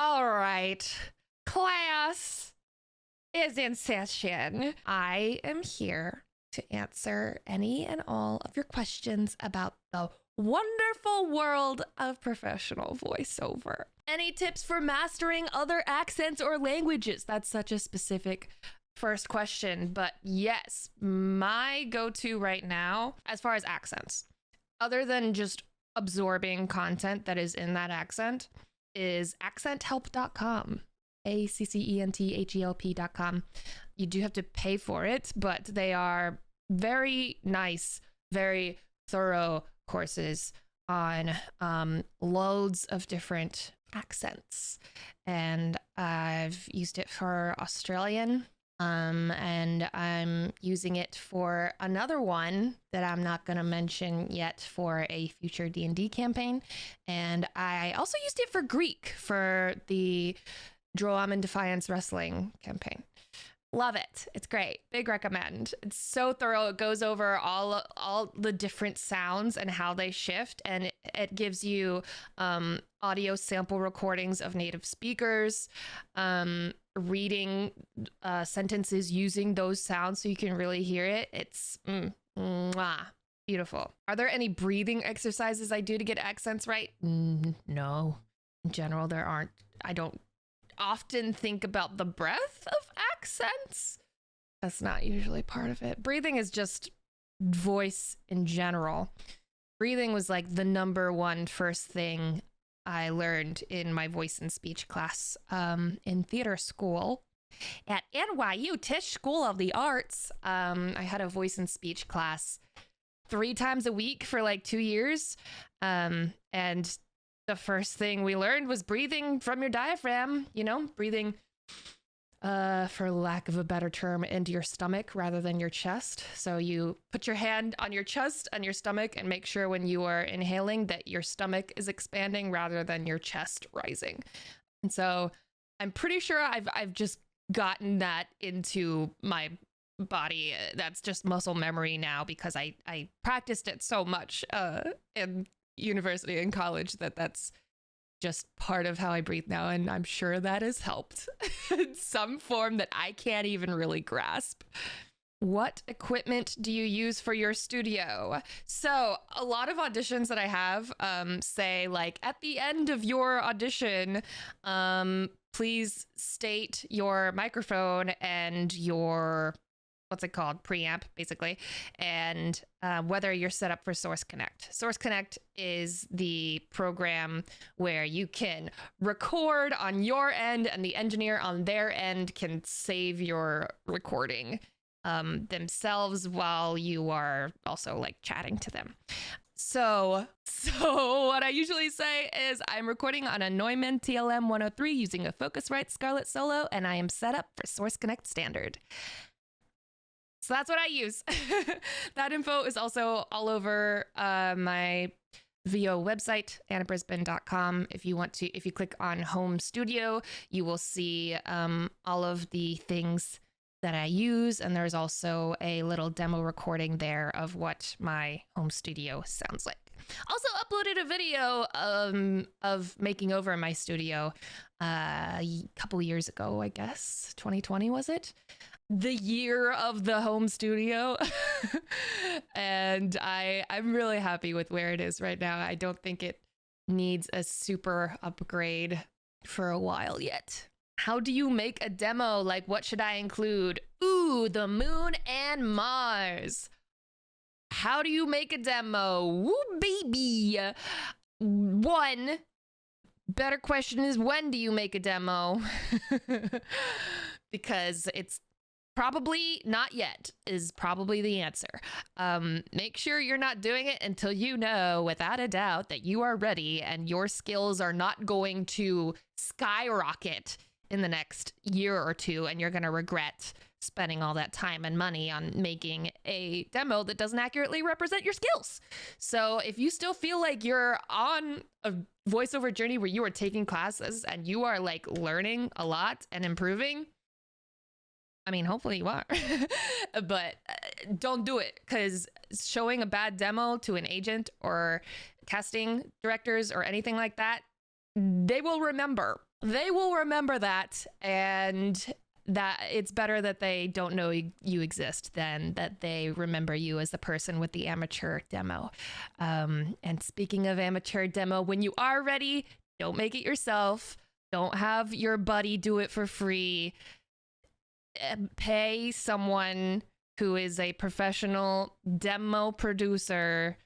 All right, class is in session. I am here to answer any and all of your questions about the wonderful world of professional voiceover. Any tips for mastering other accents or languages? That's such a specific first question, but yes, my go-to right now, as far as accents, other than just absorbing content that is in that accent, is accenthelp.com. ACCENTHELP.com. You do have to pay for it, but they are very nice, very thorough courses on loads of different accents. And I've used it for Australian, and I'm using it for another one that I'm not going to mention yet for a future D&D campaign. And I also used it for Greek for the Droam and Defiance Wrestling campaign. Love it. It's great. Big recommend. It's so thorough. It goes over all the different sounds and how they shift, and it gives you audio sample recordings of native speakers, reading sentences using those sounds so you can really hear it. It's beautiful. Are there any breathing exercises I do to get accents right? No. In general, there aren't. I don't often think about the breath of accents. That's not usually part of it. Breathing is just voice in general. Breathing was like the number one first thing I learned in my voice and speech class in theater school at NYU Tisch School of the Arts. I had a voice and speech class 3 times a week for like 2 years. And the first thing we learned was breathing from your diaphragm, breathing, for lack of a better term, into your stomach rather than your chest. So you put your hand on your chest and your stomach and make sure when you are inhaling that your stomach is expanding rather than your chest rising. And so I'm pretty sure I've just gotten that into my body. That's just muscle memory now because I practiced it so much in university and college that's just part of how I breathe now, and I'm sure that has helped in some form that I can't even really grasp. What equipment do you use for your studio? So a lot of auditions that I have say like at the end of your audition, please state your microphone and your preamp, basically, and whether you're set up for Source Connect. Source Connect is the program where you can record on your end and the engineer on their end can save your recording themselves while you are also like chatting to them. So what I usually say is I'm recording on a Neumann TLM 103 using a Focusrite Scarlett Solo, and I am set up for Source Connect Standard. So that's what I use. That info is also all over my VO website, annabrisbane.com. If you click on Home Studio, you will see all of the things that I use. And there's also a little demo recording there of what my home studio sounds like. Also uploaded a video of making over my studio a couple years ago, I guess. 2020, was it? The year of the home studio. And I'm really happy with where it is right now. I don't think it needs a super upgrade for a while yet. How do you make a demo? Like, what should I include? Ooh, the moon and Mars. How do you make a demo? Woo, baby. One better question is, when do you make a demo? Because it's probably not yet is probably the answer. Make sure you're not doing it until you know without a doubt that you are ready and your skills are not going to skyrocket in the next year or two, and you're going to regret spending all that time and money on making a demo that doesn't accurately represent your skills. So if you still feel like you're on a voiceover journey where you are taking classes and you are like learning a lot and improving, I mean, hopefully you are, but don't do it, because showing a bad demo to an agent or casting directors or anything like that, they will remember they will remember that, and that it's better that they don't know you exist than that they remember you as the person with the amateur demo. And speaking of amateur demo, when you are ready, don't make it yourself. Don't have your buddy do it for free. Pay someone who is a professional demo producer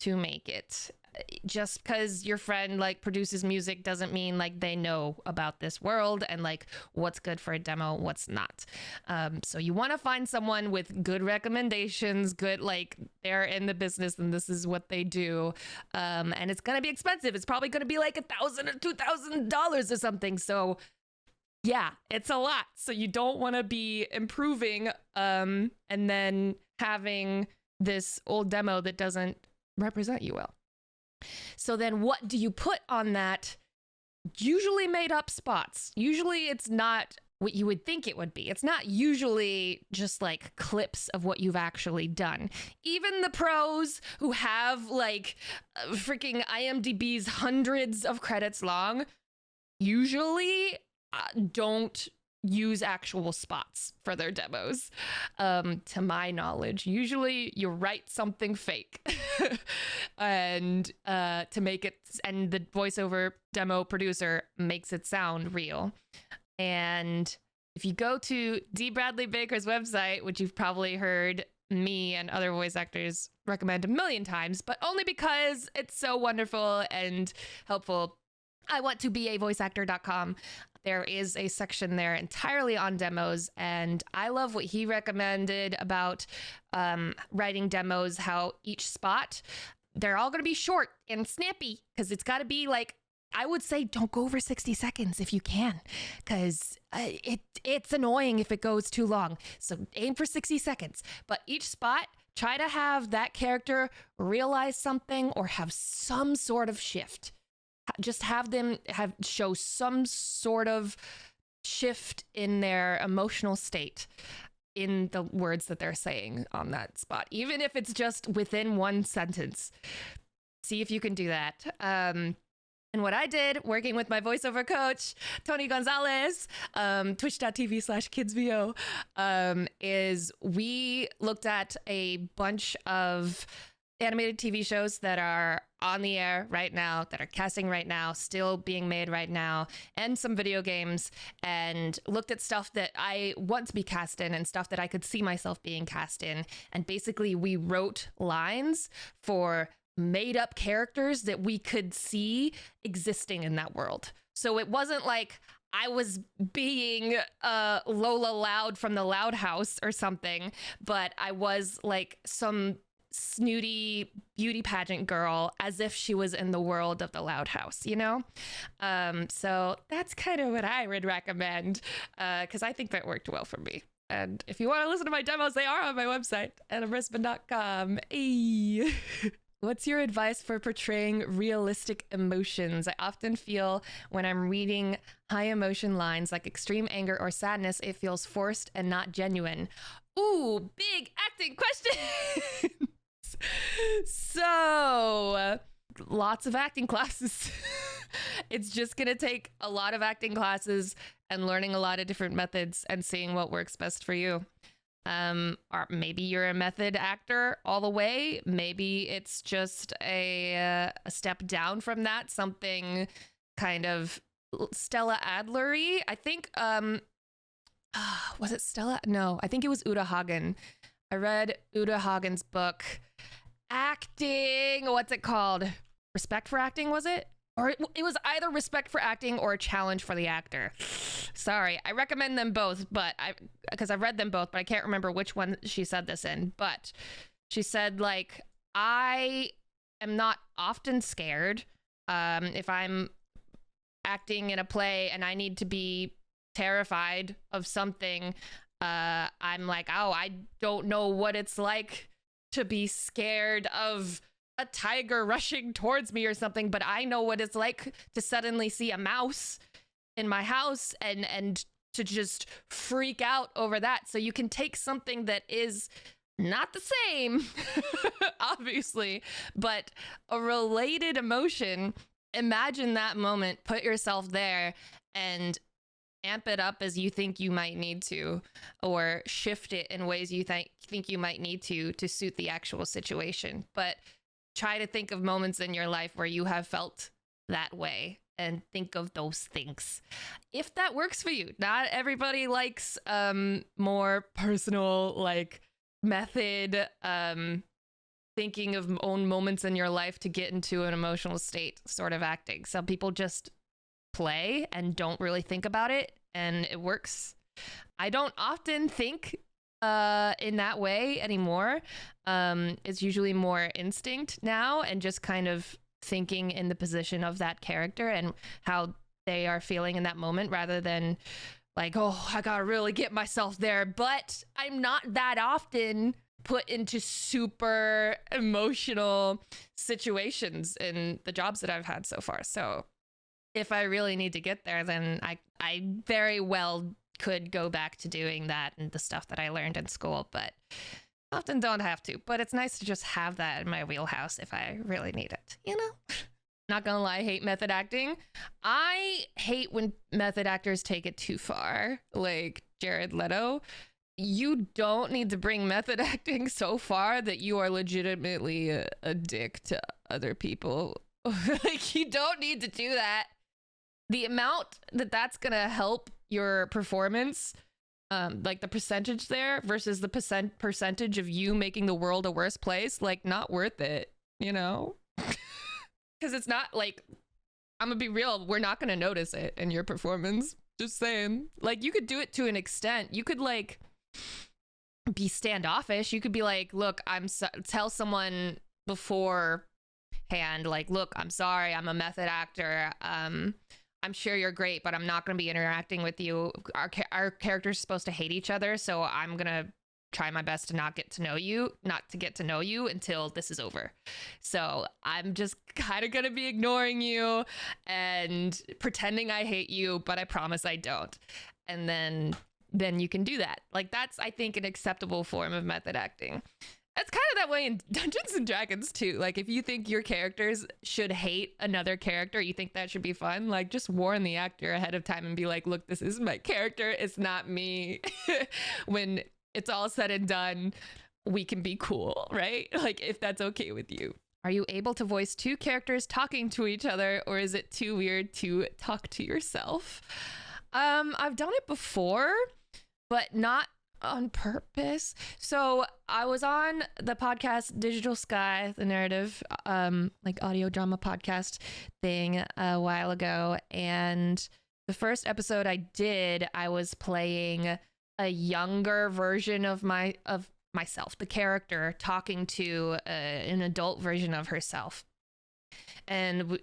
to make it. Just because your friend like produces music doesn't mean like they know about this world and like what's good for a demo, what's not. So you want to find someone with good recommendations, good, like they're in the business and this is what they do. And it's going to be expensive. It's probably going to be like $1,000 or $2,000 or something. So yeah, it's a lot. So you don't want to be improving and then having this old demo that doesn't represent you well. So then what do you put on that usually made up spots? Usually it's not what you would think it would be. It's not usually just like clips of what you've actually done. Even the pros who have like freaking IMDb's hundreds of credits long usually don't use actual spots for their demos, to my knowledge. Usually you write something fake and to make it, and the voiceover demo producer makes it sound real. And if you go to D. Bradley Baker's website, which you've probably heard me and other voice actors recommend a million times, but only because it's so wonderful and helpful, I want to be a voiceactor.com. There is a section there entirely on demos, and I love what he recommended about writing demos, how each spot, they're all going to be short and snappy, because it's got to be like, I would say don't go over 60 seconds if you can, because it's annoying if it goes too long. So aim for 60 seconds, but each spot, try to have that character realize something or have some sort of shift. Just have them show some sort of shift in their emotional state in the words that they're saying on that spot, even if it's just within one sentence. See if you can do that. And what I did, working with my voiceover coach, Tony Gonzalez, twitch.tv/kidsvo, is we looked at a bunch of animated TV shows that are on the air right now, that are casting right now, still being made right now, and some video games, and looked at stuff that I want to be cast in and stuff that I could see myself being cast in. And basically we wrote lines for made up characters that we could see existing in that world. So it wasn't like I was being Lola Loud from the Loud House or something, but I was like some snooty beauty pageant girl as if she was in the world of the Loud House, you know? So that's kind of what I would recommend, because I think that worked well for me. And if you want to listen to my demos, they are on my website, annabrisbane.com. Hey. What's your advice for portraying realistic emotions? I often feel when I'm reading high emotion lines like extreme anger or sadness, it feels forced and not genuine. Ooh, big acting question. So, lots of acting classes. It's just going to take a lot of acting classes and learning a lot of different methods and seeing what works best for you. Or maybe you're a method actor all the way. Maybe it's just a step down from that, something kind of Stella Adler-y. I think, was it Stella? No, I think it was Uta Hagen. I read Uta Hagen's book, Acting, what's it called? Respect for Acting, was it? Or it was either Respect for Acting or A Challenge for the Actor. Sorry, I recommend them both, but because I've read them both, but I can't remember which one she said this in. But she said, like, I am not often scared if I'm acting in a play and I need to be terrified of something. I'm like, oh, I don't know what it's like to be scared of a tiger rushing towards me or something, but I know what it's like to suddenly see a mouse in my house and to just freak out over that. So you can take something that is not the same, obviously, but a related emotion imagine that moment, put yourself there, and amp it up as you think you might need to, or shift it in ways you think you might need to suit the actual situation. But try to think of moments in your life where you have felt that way and think of those things. If that works for you. Not everybody likes more personal, like, method, thinking of own moments in your life to get into an emotional state sort of acting. Some people just play and don't really think about it, and it works. I don't often think in that way anymore. It's usually more instinct now, and just kind of thinking in the position of that character and how they are feeling in that moment, rather than like, oh, I gotta really get myself there. But I'm not that often put into super emotional situations in the jobs that I've had so far. So if I really need to get there, then I very well could go back to doing that and the stuff that I learned in school, but often don't have to. But it's nice to just have that in my wheelhouse if I really need it, you know? Not gonna lie, I hate method acting. I hate when method actors take it too far, like Jared Leto. You don't need to bring method acting so far that you are legitimately a dick to other people. Like, you don't need to do that. The amount that's gonna help your performance, like the percentage there versus the percentage of you making the world a worse place, like, not worth it, you know? Because it's not like, I'm gonna be real, we're not gonna notice it in your performance. Just saying. Like, you could do it to an extent. You could, like, be standoffish. You could be like, look, tell someone beforehand, like, look, I'm sorry, I'm a method actor. I'm sure you're great, but I'm not going to be interacting with you. Our characters are supposed to hate each other, so I'm going to try my best to not to get to know you until this is over. So I'm just kind of going to be ignoring you and pretending I hate you, but I promise I don't. And then you can do that. Like, that's, I think, an acceptable form of method acting. That's kind of that way in Dungeons and Dragons too. Like, if you think your characters should hate another character, you think that should be fun, like, just warn the actor ahead of time and be like, look, this is my character, it's not me. When it's all said and done, we can be cool, right? Like, if that's okay with you. Are you able to voice two characters talking to each other, or is it too weird to talk to yourself? I've done it before, but not on purpose. So I was on the podcast Digital Sky, the narrative, like audio drama podcast thing a while ago. And the first episode I did, I was playing a younger version of myself, the character talking to an adult version of herself. And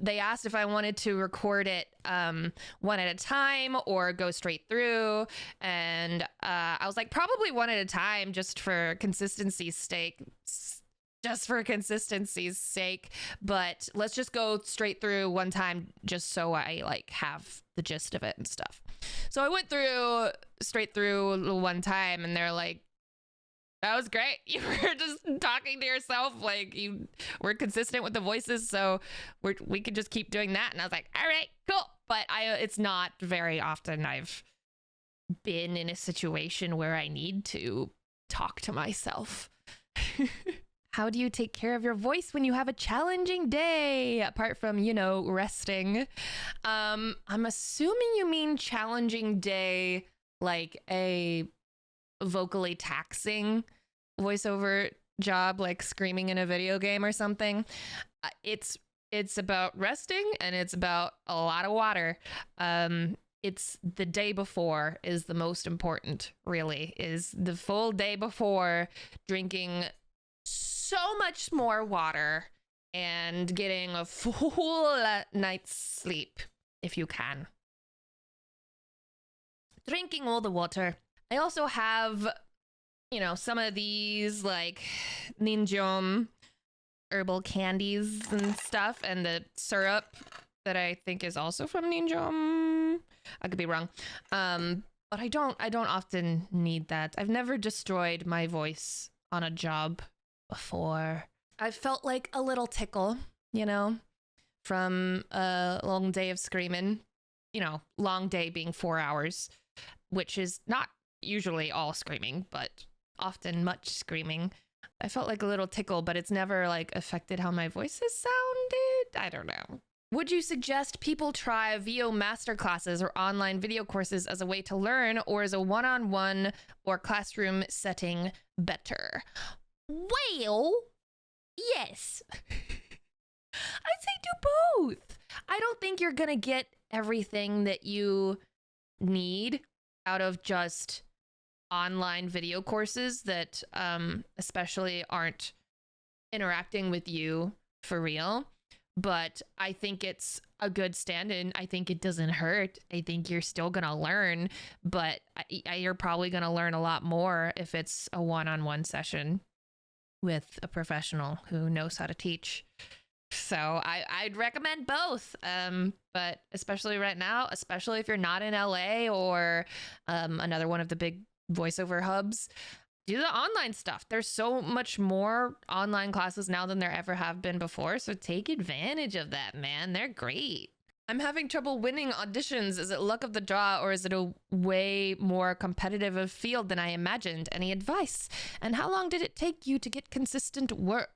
they asked if I wanted to record it one at a time or go straight through. And I was like, probably one at a time, just for consistency's sake. But let's just go straight through one time, just so I, like, have the gist of it and stuff. So I went straight through one time, and they're like, that was great. You were just talking to yourself, like, you were consistent with the voices, so we could just keep doing that. And I was like, all right, cool. But it's not very often I've been in a situation where I need to talk to myself. How do you take care of your voice when you have a challenging day, apart from, resting? I'm assuming you mean challenging day, like a vocally taxing voiceover job, like screaming in a video game or something. It's about resting, and it's about a lot of water. It's the day before is the most important, really, is the full day before, drinking so much more water and getting a full night's sleep if you can. Drinking all the water. I also have, some of these, like, ninjom herbal candies and stuff, and the syrup that I think is also from ninjom. I could be wrong. But I don't often need that. I've never destroyed my voice on a job before. I felt like a little tickle, from a long day of screaming, long day being 4 hours, which is not usually all screaming, but often much screaming. I felt like a little tickle, but it's never like affected how my voice has sounded. I don't know. Would you suggest people try VO masterclasses or online video courses as a way to learn, or is a one-on-one or classroom setting better? Well, yes. I'd say do both. I don't think you're going to get everything that you need out of just online video courses that especially aren't interacting with you for real. But I think it's a good stand-in. I think it doesn't hurt. I think you're still going to learn, but you're probably going to learn a lot more if it's a one-on-one session with a professional who knows how to teach. So I'd recommend both. But especially right now, especially if you're not in LA or another one of the big voiceover hubs, do the online stuff. There's so much more online classes now than there ever have been before. So take advantage of that, man. They're great. I'm having trouble winning auditions. Is it luck of the draw, or is it a way more competitive of field than I imagined? Any advice? And how long did it take you to get consistent work?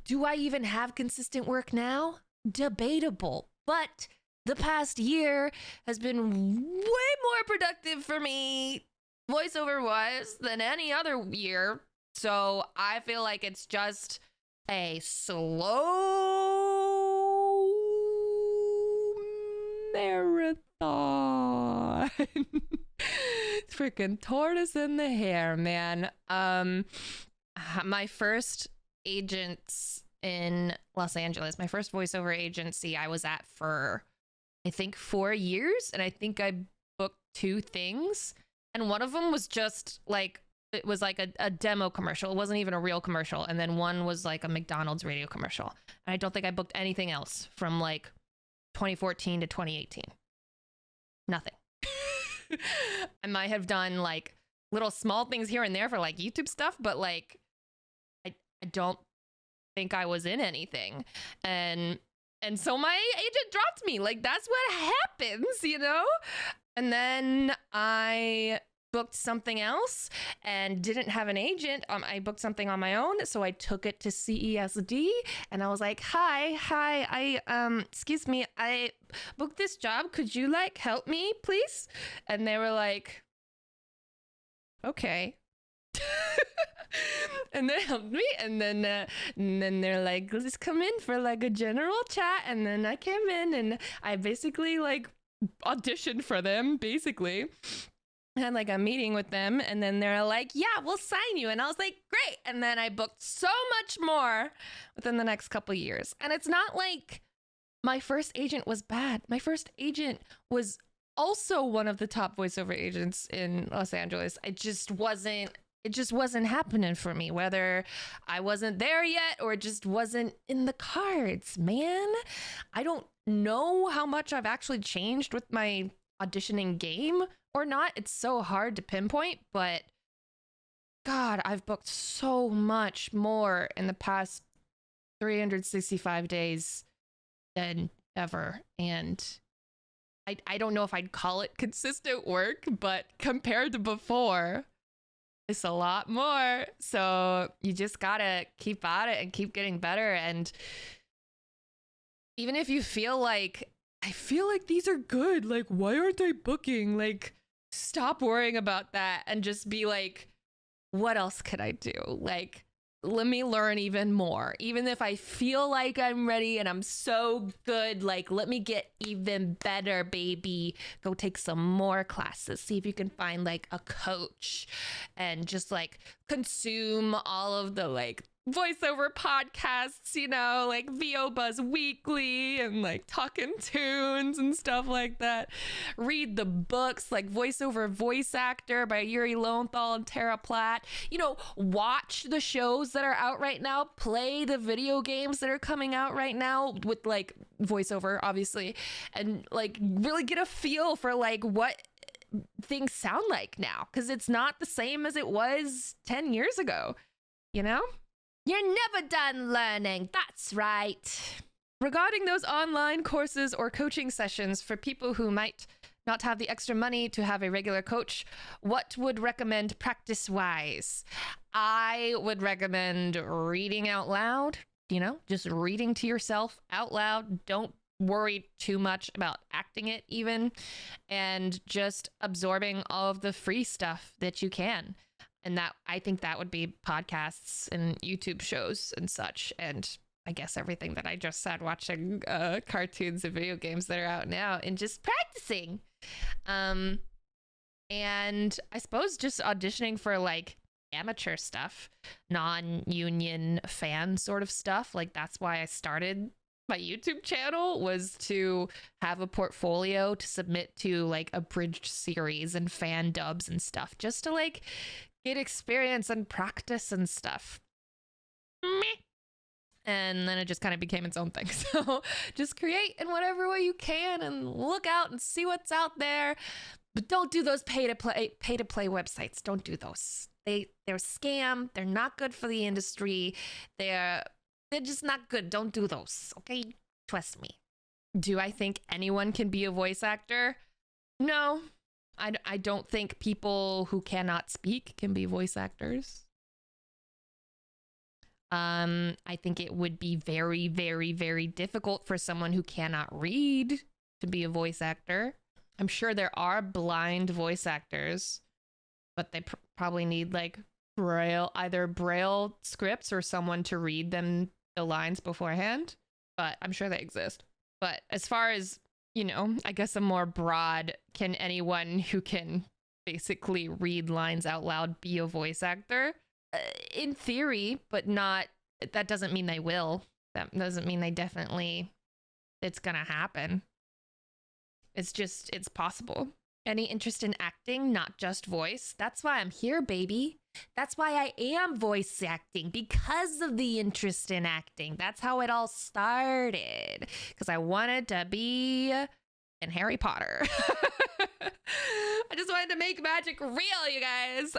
Do I even have consistent work now? Debatable. But the past year has been way more productive for me, voiceover wise, than any other year. So I feel like it's just a slow marathon. Freaking tortoise in the hair, man. My first agents in Los Angeles, my first voiceover agency I was at for, I think, 4 years. And I think I booked 2 things. And one of them was just like, it was like a demo commercial. It wasn't even a real commercial. And then one was like a McDonald's radio commercial. And I don't think I booked anything else from like 2014 to 2018. Nothing. I might have done like little small things here and there for like YouTube stuff, but like, I don't think I was in anything. And so my agent dropped me. Like, that's what happens, And then I booked something else and didn't have an agent. I booked something on my own. So I took it to CESD and I was like, hi, excuse me, I booked this job. Could you like help me, please? And they were like, okay. And they helped me, and then they're like, let's come in for like a general chat. And then I came in and I basically like auditioned for them, basically. I had like a meeting with them, and then they're like, yeah, we'll sign you. And I was like, great. And then I booked so much more within the next couple of years. And it's not like my first agent was bad. My first agent was also one of the top voiceover agents in Los Angeles. It just wasn't happening for me, whether I wasn't there yet or it just wasn't in the cards, man. I don't know how much I've actually changed with my auditioning game or not. It's so hard to pinpoint, but God, I've booked so much more in the past 365 days than ever. And I don't know if I'd call it consistent work, but compared to before, it's a lot more. So you just gotta keep at it and keep getting better. And even if you feel like, I feel like these are good, like, why aren't they booking? Like, stop worrying about that and just be like, what else could I do? Like, let me learn even more. Even if I feel like I'm ready and I'm so good, like, let me get even better, baby. Go take some more classes. See if you can find like a coach and just like consume all of the like voiceover podcasts, like VO Buzz Weekly and like Talkin' Tunes and stuff like that. Read the books like Voiceover Voice Actor by Yuri Lowenthal and Tara Platt. Watch the shows that are out right now. Play the video games that are coming out right now with like voiceover, obviously, and like really get a feel for like what things sound like now, because it's not the same as it was 10 years ago, You're never done learning. That's right. Regarding those online courses or coaching sessions for people who might not have the extra money to have a regular coach, what would recommend practice-wise? I would recommend reading out loud, just reading to yourself out loud. Don't worry too much about acting it even, and just absorbing all of the free stuff that you can. And that, I think that would be podcasts and YouTube shows and such. And I guess everything that I just said, watching cartoons and video games that are out now and just practicing. And I suppose just auditioning for like amateur stuff, non-union fan sort of stuff. Like that's why I started my YouTube channel, was to have a portfolio to submit to like abridged series and fan dubs and stuff, just to like get experience and practice and stuff. And then it just kind of became its own thing. So just create in whatever way you can and look out and see what's out there. But don't do those pay to play websites. Don't do those. They're scam. They're not good for the industry. They're just not good. Don't do those. Okay? Trust me. Do I think anyone can be a voice actor? No. I don't think people who cannot speak can be voice actors. I think it would be very, very, very difficult for someone who cannot read to be a voice actor. I'm sure there are blind voice actors, but they probably need like either braille scripts or someone to read them the lines beforehand. But I'm sure they exist. But as far as, I guess a more broad, can anyone who can basically read lines out loud be a voice actor? In theory, but not, that doesn't mean they will. That doesn't mean it's gonna happen. It's possible. Any interest in acting, not just voice? That's why I'm here, baby. That's why I am voice acting, because of the interest in acting. That's how it all started, because I wanted to be in Harry Potter. I just wanted to make magic real, you guys.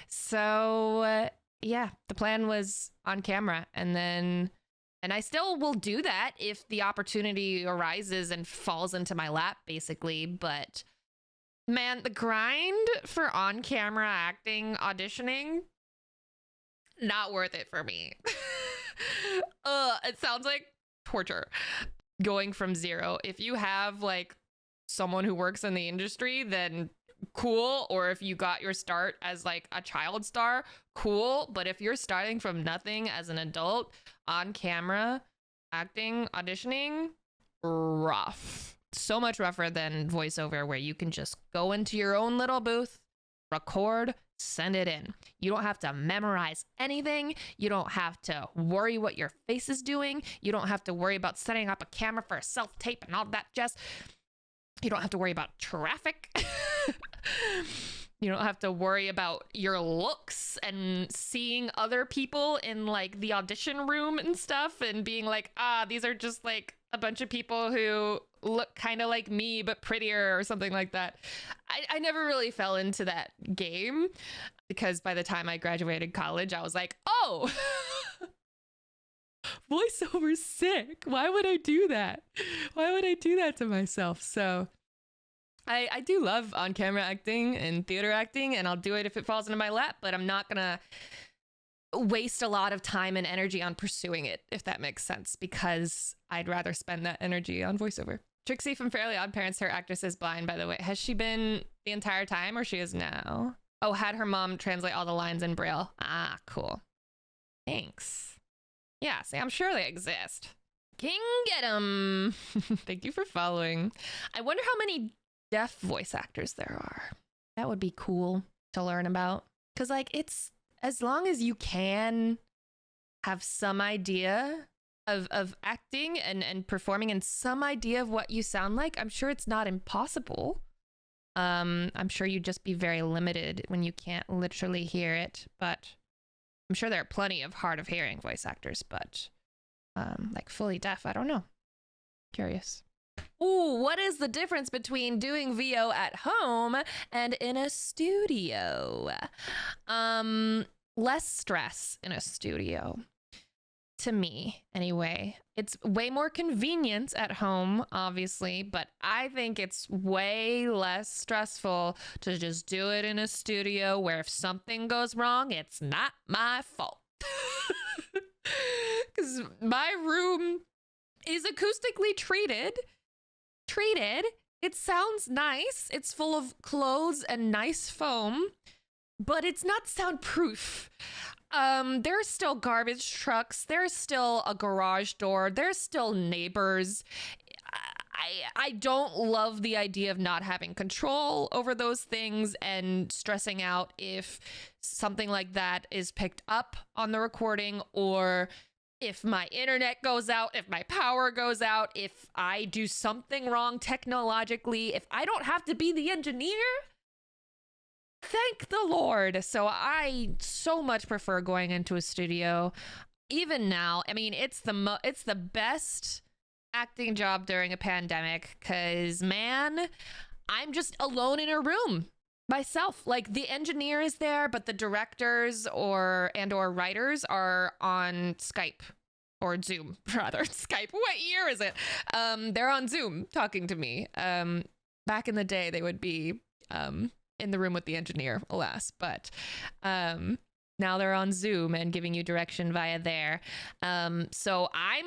So yeah, the plan was on camera, and I still will do that if the opportunity arises and falls into my lap, basically. But man, the grind for on-camera acting, auditioning, not worth it for me. It sounds like torture. Going from zero. If you have like someone who works in the industry, then cool. Or if you got your start as like a child star, cool. But if you're starting from nothing as an adult, on camera, acting, auditioning, rough. So much rougher than voiceover, where you can just go into your own little booth, record, send it in. You don't have to memorize anything. You don't have to worry what your face is doing. You don't have to worry about setting up a camera for a self-tape and all that jazz. You don't have to worry about traffic. You don't have to worry about your looks and seeing other people in like the audition room and stuff and being like, these are just like a bunch of people who look kind of like me but prettier or something like that. I never really fell into that game, because by the time I graduated college, I was like, oh, voiceover's sick. Why would I do that? Why would I do that to myself? So I do love on-camera acting and theater acting, and I'll do it if it falls into my lap, but I'm not gonna waste a lot of time and energy on pursuing it, if that makes sense, because I'd rather spend that energy on voiceover. Trixie from Fairly Odd Parents, her actress is blind, by the way. Has she been the entire time, or she is now? Oh, had her mom translate all the lines in Braille. Ah, cool. Thanks. Yeah, see, I'm sure they exist. King get 'em. Thank you for following. I wonder how many deaf voice actors there are. That would be cool to learn about, because like, it's, as long as you can have some idea of acting and performing and some idea of what you sound like, I'm sure it's not impossible. I'm sure you'd just be very limited when you can't literally hear it, but I'm sure there are plenty of hard of hearing voice actors, but like fully deaf, I don't know. Curious. Ooh, what is the difference between doing VO at home and in a studio? Less stress in a studio. to me anyway. It's way more convenient at home, obviously, but I think it's way less stressful to just do it in a studio where if something goes wrong, it's not my fault. Because my room is acoustically treated. It sounds nice. It's full of clothes and nice foam, but it's not soundproof. There's still garbage trucks. There's still a garage door. There's still neighbors. I don't love the idea of not having control over those things and stressing out if something like that is picked up on the recording, or if my internet goes out, if my power goes out, if I do something wrong technologically, if I don't have to be the engineer. Thank the Lord. So I so much prefer going into a studio. Even now, I mean, it's the best acting job during a pandemic, because man, I'm just alone in a room myself. Like, the engineer is there, but the directors or writers are on Skype or Zoom, rather. Skype. What year is it? They're on Zoom talking to me. Back in the day, they would be in the room with the engineer, alas, but now they're on Zoom and giving you direction via there. So I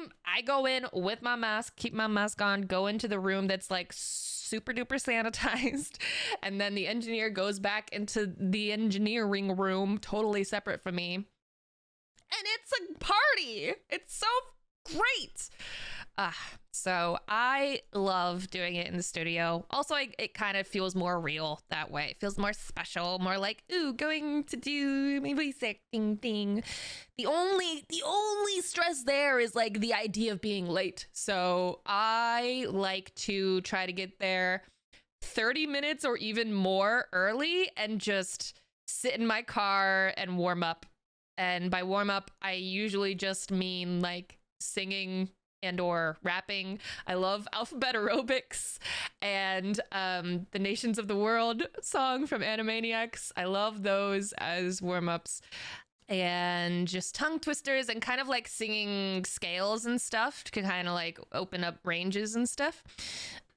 go in with my mask, keep my mask on, go into the room that's like super duper sanitized, and then the engineer goes back into the engineering room, totally separate from me, and it's a party. It's so great. So I love doing it in the studio. Also, it kind of feels more real that way. It feels more special, more like, ooh, going to do my voice acting thing. The only stress there is like the idea of being late. So I like to try to get there 30 minutes or even more early and just sit in my car and warm up. And by warm up, I usually just mean like singing and or rapping. I love alphabet aerobics and the Nations of the World song from Animaniacs. I love those as warm-ups, and just tongue twisters and kind of like singing scales and stuff to kind of like open up ranges and stuff.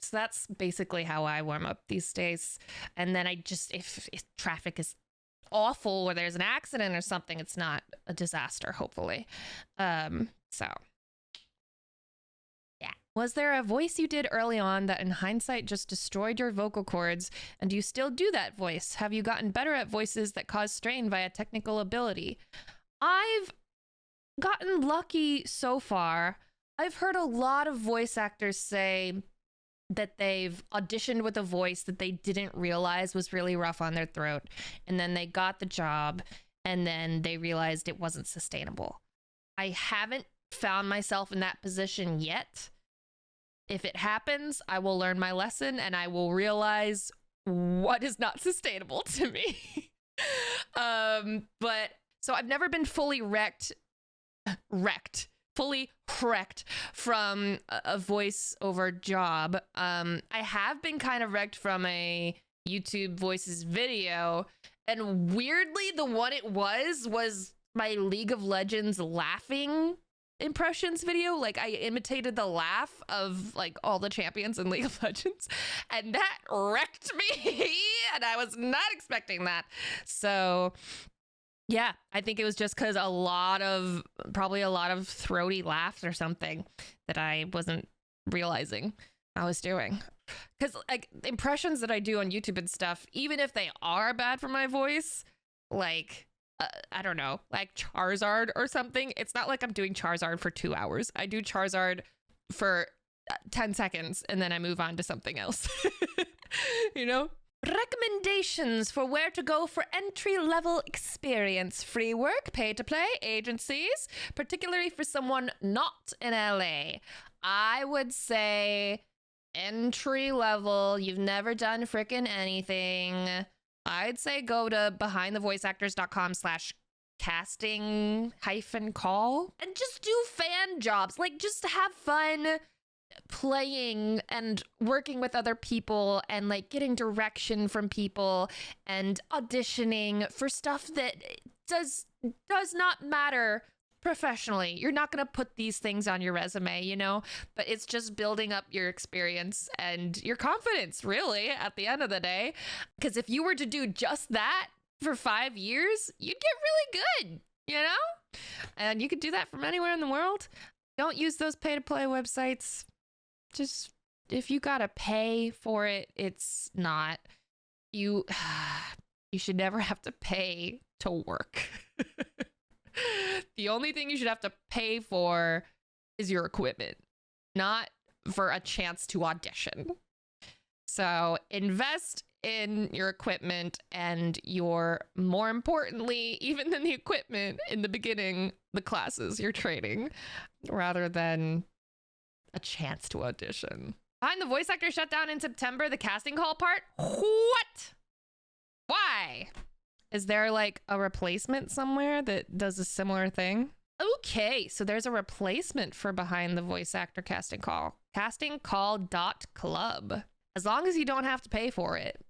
So that's basically how I warm up these days. And then I just, if traffic is awful or there's an accident or something, it's not a disaster, hopefully. So was there a voice you did early on that in hindsight just destroyed your vocal cords? And do you still do that voice? Have you gotten better at voices that cause strain via technical ability? I've gotten lucky so far. I've heard a lot of voice actors say that they've auditioned with a voice that they didn't realize was really rough on their throat. And then they got the job and then they realized it wasn't sustainable. I haven't found myself in that position yet. If it happens, I will learn my lesson and I will realize what is not sustainable to me. But so I've never been fully fully wrecked from a voiceover job. I have been kind of wrecked from a YouTube voices video, and weirdly, the one it was my League of Legends laughing impressions video. Like, I imitated the laugh of like all the champions in League of Legends, and that wrecked me and I was not expecting that. So yeah, I think it was just because probably a lot of throaty laughs or something that I wasn't realizing I was doing. Because like impressions that I do on YouTube and stuff, even if they are bad for my voice, like I don't know, like Charizard or something. It's not like I'm doing Charizard for 2 hours. I do Charizard for 10 seconds and then I move on to something else. You know? Recommendations for where to go for entry-level experience. Free work, pay-to-play, agencies, particularly for someone not in LA. I would say entry-level, you've never done frickin' anything. I'd say go to behindthevoiceactors.com/casting-call and just do fan jobs. Like, just have fun playing and working with other people and like getting direction from people and auditioning for stuff that does not matter professionally. You're not going to put these things on your resume, you know, but it's just building up your experience and your confidence, really, at the end of the day. Because if you were to do just that for 5 years, you'd get really good, you know? And you could do that from anywhere in the world. Don't use those pay-to-play websites. Just, if you gotta pay for it, it's not. You should never have to pay to work. The only thing you should have to pay for is your equipment, not for a chance to audition. So invest in your equipment and more importantly, even than the equipment in the beginning, the classes you're training, rather than a chance to audition. Behind the voice actor shutdown in September, the casting call part? What? Why? Is there like a replacement somewhere that does a similar thing? Okay, so there's a replacement for Behind the Voice Actor Casting Call. Castingcall.club. As long as you don't have to pay for it,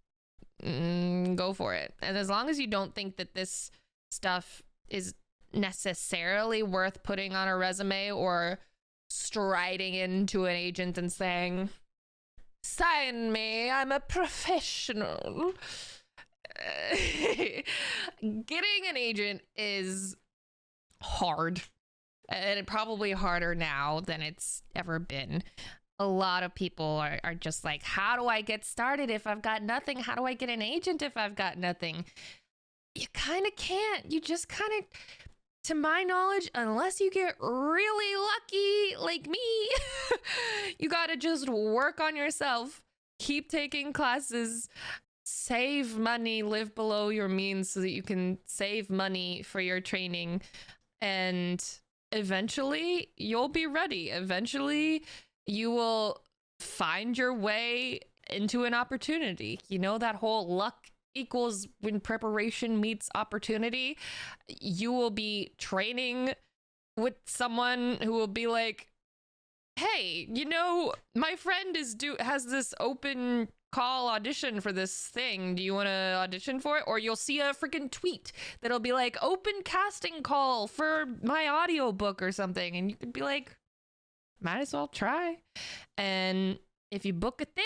go for it. And as long as you don't think that this stuff is necessarily worth putting on a resume or striding into an agent and saying, sign me, I'm a professional. Getting an agent is hard, and it probably harder now than it's ever been. A lot of people are just like, how do I get started if I've got nothing? How do I get an agent if I've got nothing? You kind of can't. You just kind of, to my knowledge, unless you get really lucky like me, you got to just work on yourself, keep taking classes, save money, live below your means so that you can save money for your training, and eventually you'll be ready. Eventually you will find your way into an opportunity. You know, that whole luck equals when preparation meets opportunity. You will be training with someone who will be like, hey, you know, my friend has this open call audition for this thing. Do you want to audition for it? Or you'll see a freaking tweet that'll be like, open casting call for my audiobook or something. And you could be like, might as well try. And if you book a thing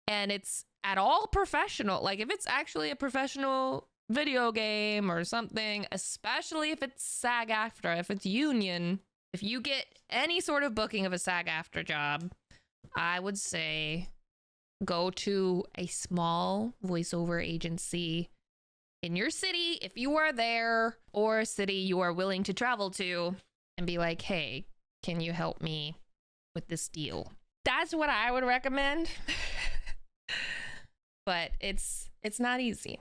and it's at all professional, like if it's actually a professional video game or something, especially if it's SAG-AFTRA, if it's union, if you get any sort of booking of a SAG-AFTRA job, I would say go to a small voiceover agency in your city, if you are there, or a city you are willing to travel to, and be like, hey, can you help me with this deal? That's what I would recommend. But it's not easy.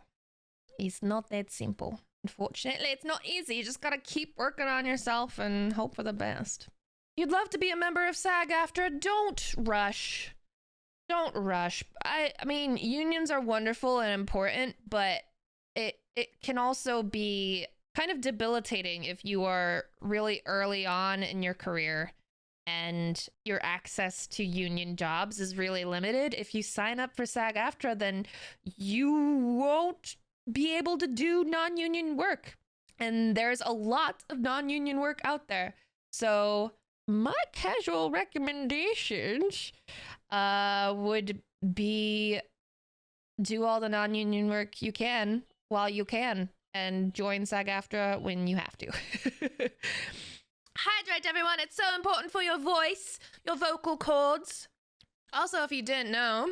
It's not that simple. Unfortunately, it's not easy. You just gotta keep working on yourself and hope for the best. You'd love to be a member of SAG-AFTRA. Don't rush. Don't rush. I mean, unions are wonderful and important, but it can also be kind of debilitating if you are really early on in your career and your access to union jobs is really limited. If you sign up for SAG-AFTRA, then you won't be able to do non-union work. And there's a lot of non-union work out there. So my casual recommendations would be do all the non-union work you can while you can, and join SAG-AFTRA when you have to. Hydrate, everyone. It's so important for your voice, your vocal cords. Also, if you didn't know,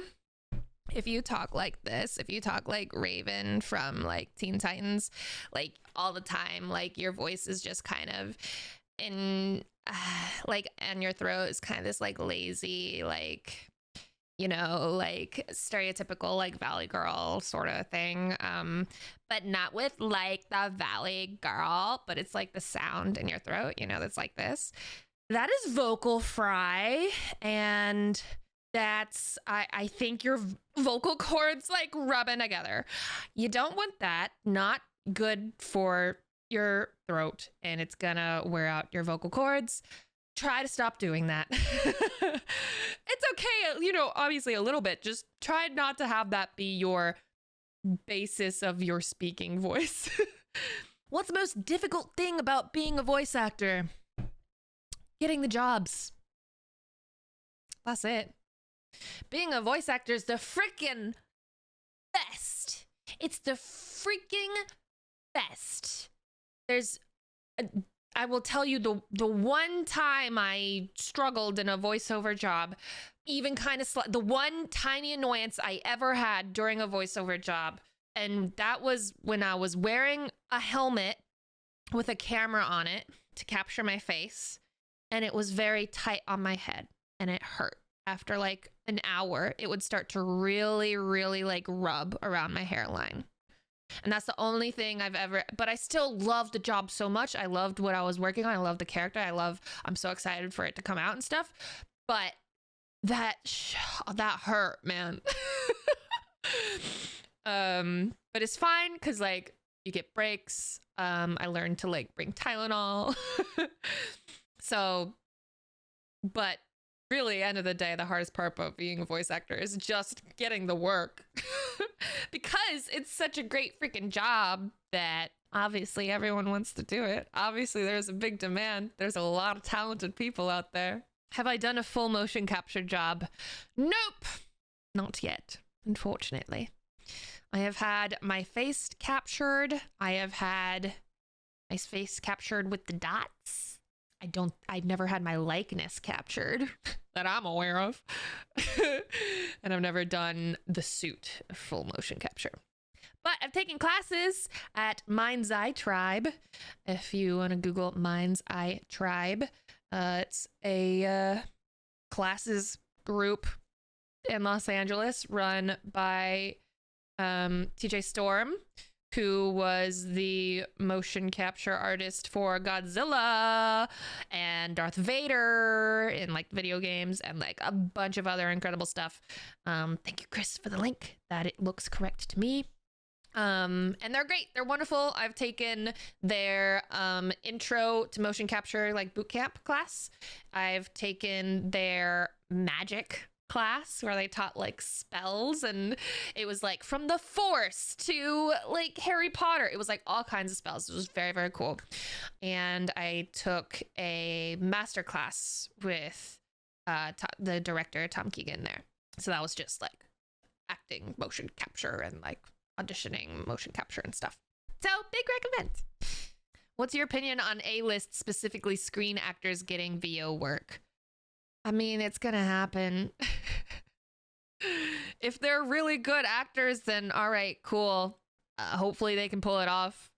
if you talk like this, if you talk like Raven from like Teen Titans, like all the time, like your voice is just kind of in like, and your throat is kind of this like lazy, like, you know, like stereotypical like Valley Girl sort of thing, but not with like the Valley Girl, but it's like the sound in your throat, you know, that's like this. That is vocal fry, and that's I think your vocal cords like rubbing together. You don't want that. Not good for your throat, and it's gonna wear out your vocal cords. Try to stop doing that. It's okay, you know, obviously a little bit. Just try not to have that be your basis of your speaking voice. What's the most difficult thing about being a voice actor? Getting the jobs. That's it. Being a voice actor is the freaking best. It's the freaking best. I will tell you the one time I struggled in a voiceover job, even kind of the one tiny annoyance I ever had during a voiceover job, and that was when I was wearing a helmet with a camera on it to capture my face, and it was very tight on my head, and it hurt. After like an hour, it would start to really, really like rub around my hairline. And that's the only thing I've ever, but I still loved the job so much. I loved what I was working on. I loved the character. I'm so excited for it to come out and stuff. But that hurt, man. But it's fine because like you get breaks. I learned to like bring Tylenol. So, but really, end of the day, the hardest part about being a voice actor is just getting the work. Because it's such a great freaking job that obviously everyone wants to do it. Obviously, there's a big demand. There's a lot of talented people out there. Have I done a full motion capture job? Nope. Not yet, unfortunately. I have had my face captured. I have had my face captured with the dots. I've never had my likeness captured that I'm aware of. And I've never done the suit full motion capture. But I've taken classes at Mind's Eye Tribe. If you want to Google Mind's Eye Tribe, it's a classes group in Los Angeles run by TJ Storm, who was the motion capture artist for Godzilla and Darth Vader in like video games and like a bunch of other incredible stuff. Thank you, Chris, for the link. That it looks correct to me. And they're great. They're wonderful. I've taken their intro to motion capture like bootcamp class. I've taken their magic class where they taught like spells, and it was like from the Force to like Harry Potter. It was like all kinds of spells. It was very, very cool. And I took a master class with the director Tom Keegan there. So that was just like acting motion capture and like auditioning motion capture and stuff. So big recommend. What's your opinion on A-list, specifically screen actors getting VO work? I mean, it's gonna happen. If they're really good actors, then all right, cool. Hopefully they can pull it off.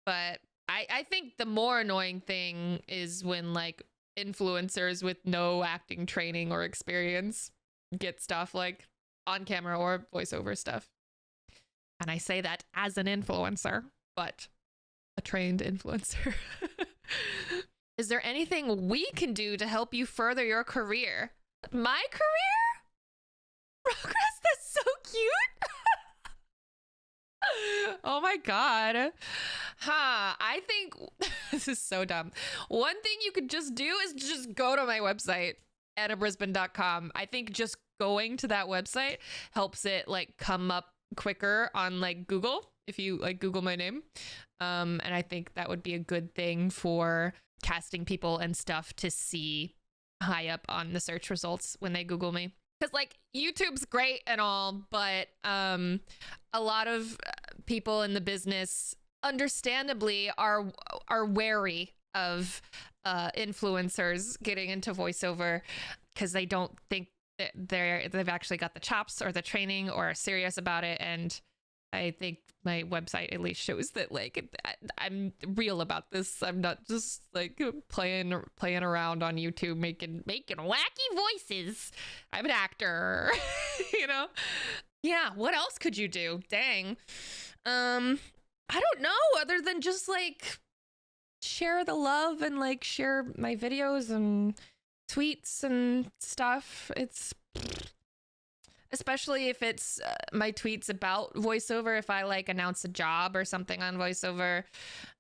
But I think the more annoying thing is when like influencers with no acting training or experience get stuff like on camera or voiceover stuff. And I say that as an influencer, but a trained influencer. Is there anything we can do to help you further your career? My career? Progress, that's so cute. Oh my God. I think this is so dumb. One thing you could just do is just go to my website, annabrisbane.com. I think just going to that website helps it like come up quicker on like Google, if you like Google my name. And I think that would be a good thing for casting people and stuff to see high up on the search results when they Google me. Because like YouTube's great and all, but a lot of people in the business understandably are wary of influencers getting into voiceover because they don't think that they've actually got the chops or the training or are serious about it. And I think my website at least shows that like I'm real about this. I'm not just like playing around on YouTube making wacky voices. I'm an actor. You know? Yeah, what else could you do? Dang. I don't know, other than just like share the love and like share my videos and tweets and stuff. It's especially if it's my tweets about voiceover. If I like announce a job or something on voiceover,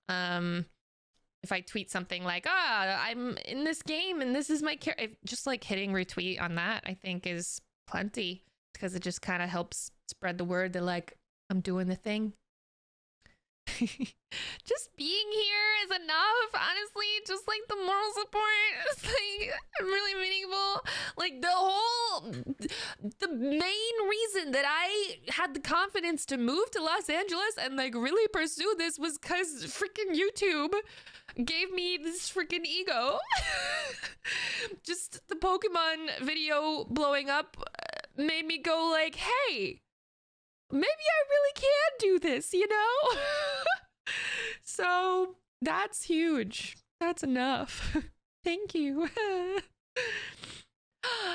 if I tweet something like, I'm in this game and this is my character, just like hitting retweet on that, I think is plenty, because it just kind of helps spread the word that like I'm doing the thing. just being here is enough, honestly. Just like the moral support is like really meaningful. Like the main reason that I had the confidence to move to Los Angeles and like really pursue this was because freaking YouTube gave me this freaking ego. Just the Pokemon video blowing up made me go like, hey, maybe I really can do this, you know? So that's huge. That's enough. Thank you.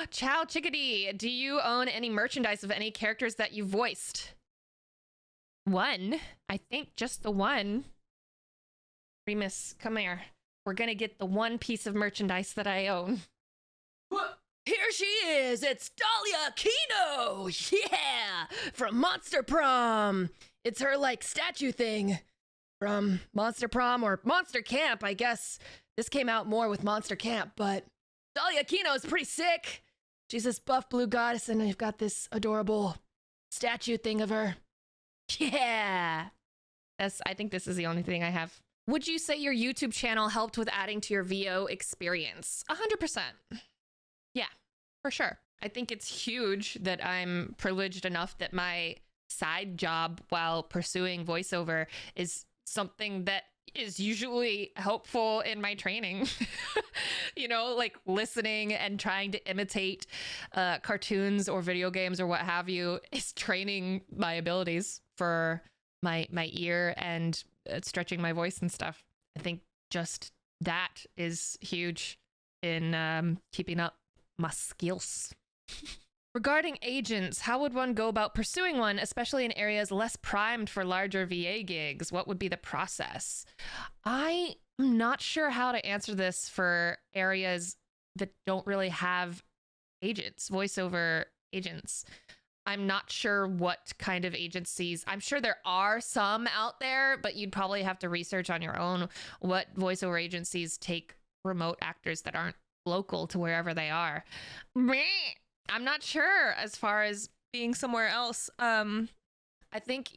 Ciao Chickadee, do you own any merchandise of any characters that you voiced? One. I think just the one. Remus, come here. We're gonna get the one piece of merchandise that I own. Here she is. It's Dahlia Kino. Yeah, from Monster Prom. It's her like statue thing from Monster Prom or Monster Camp, I guess. This came out more with Monster Camp, but Dahlia Kino is pretty sick. She's this buff blue goddess, and I've got this adorable statue thing of her. Yeah. I think this is the only thing I have. Would you say your YouTube channel helped with adding to your VO experience? 100%. Yeah, for sure. I think it's huge that I'm privileged enough that my side job while pursuing voiceover is something that is usually helpful in my training. You know, like listening and trying to imitate cartoons or video games or what have you is training my abilities for my ear and stretching my voice and stuff. I think just that is huge in keeping up my skills. Regarding agents, how would one go about pursuing one, especially in areas less primed for larger VA gigs? What would be the process? I am not sure how to answer this for areas that don't really have agents, voiceover agents. I'm not sure what kind of agencies. I'm sure there are some out there, but you'd probably have to research on your own what voiceover agencies take remote actors that aren't local to wherever they are. I'm not sure as far as being somewhere else. I think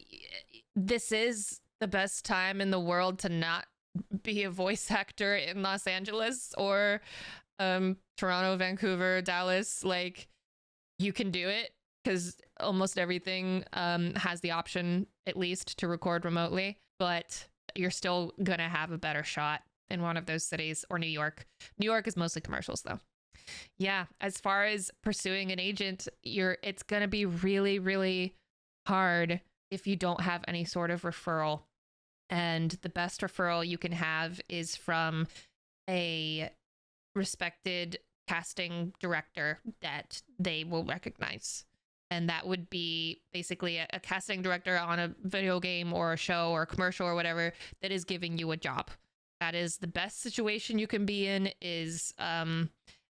this is the best time in the world to not be a voice actor in Los Angeles or Toronto, Vancouver, Dallas. Like, you can do it because almost everything has the option, at least, to record remotely, but you're still gonna have a better shot in one of those cities, or New York. New York is mostly commercials though. Yeah, as far as pursuing an agent, it's gonna be really, really hard if you don't have any sort of referral. And the best referral you can have is from a respected casting director that they will recognize. And that would be basically a casting director on a video game or a show or a commercial or whatever that is giving you a job. That is the best situation you can be in is,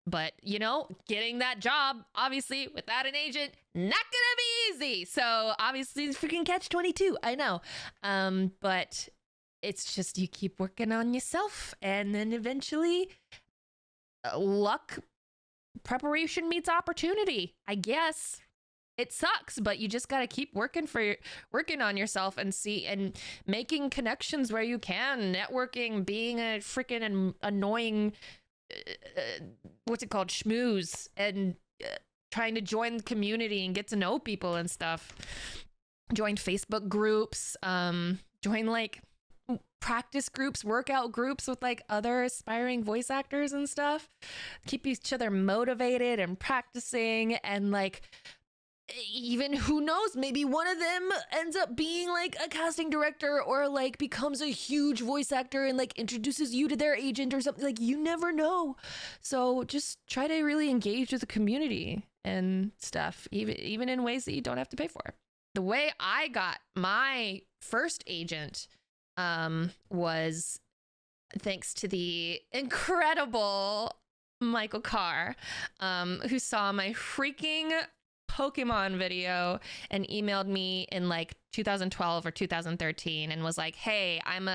but you know, getting that job, obviously without an agent, not gonna be easy. So obviously it's freaking catch-22, I know. But it's just, you keep working on yourself and then eventually luck, preparation meets opportunity, I guess. It sucks, but you just got to keep working on yourself and making connections where you can, networking, being a freaking annoying, what's it called, schmooze, and trying to join the community and get to know people and stuff. Join Facebook groups, join like practice groups, workout groups with like other aspiring voice actors and stuff. Keep each other motivated and practicing, and like, even who knows, maybe one of them ends up being like a casting director or like becomes a huge voice actor and like introduces you to their agent or something. Like, you never know. So just try to really engage with the community and stuff, even in ways that you don't have to pay for. The way I got my first agent was thanks to the incredible Michael Carr, who saw my freaking Pokemon video and emailed me in like 2012 or 2013 and was like, hey, I'm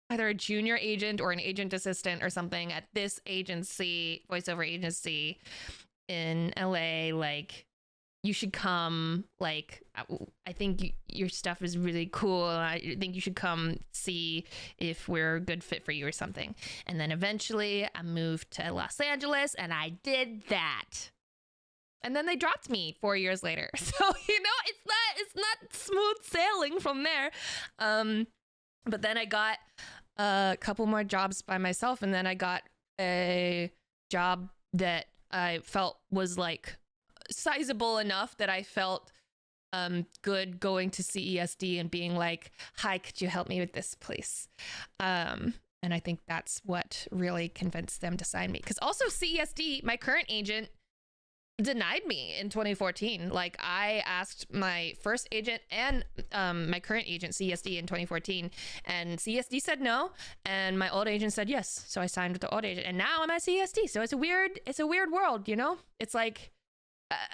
either a junior agent or an agent assistant or something at this agency, voiceover agency in LA. Like, you should come, like, I think your stuff is really cool. I think you should come see if we're a good fit for you or something. And then eventually I moved to Los Angeles and I did that. And then they dropped me 4 years later. So, it's not smooth sailing from there. But then I got a couple more jobs by myself, and then I got a job that I felt was like sizable enough that I felt good going to CESD and being like, hi, could you help me with this, please? And I think that's what really convinced them to sign me. Because also CESD, my current agent, denied me in 2014. Like, I asked my first agent and my current agent, CESD, in 2014, and CESD said no, and my old agent said yes. So I signed with the old agent, and now I'm at CESD. So it's a weird world, It's like,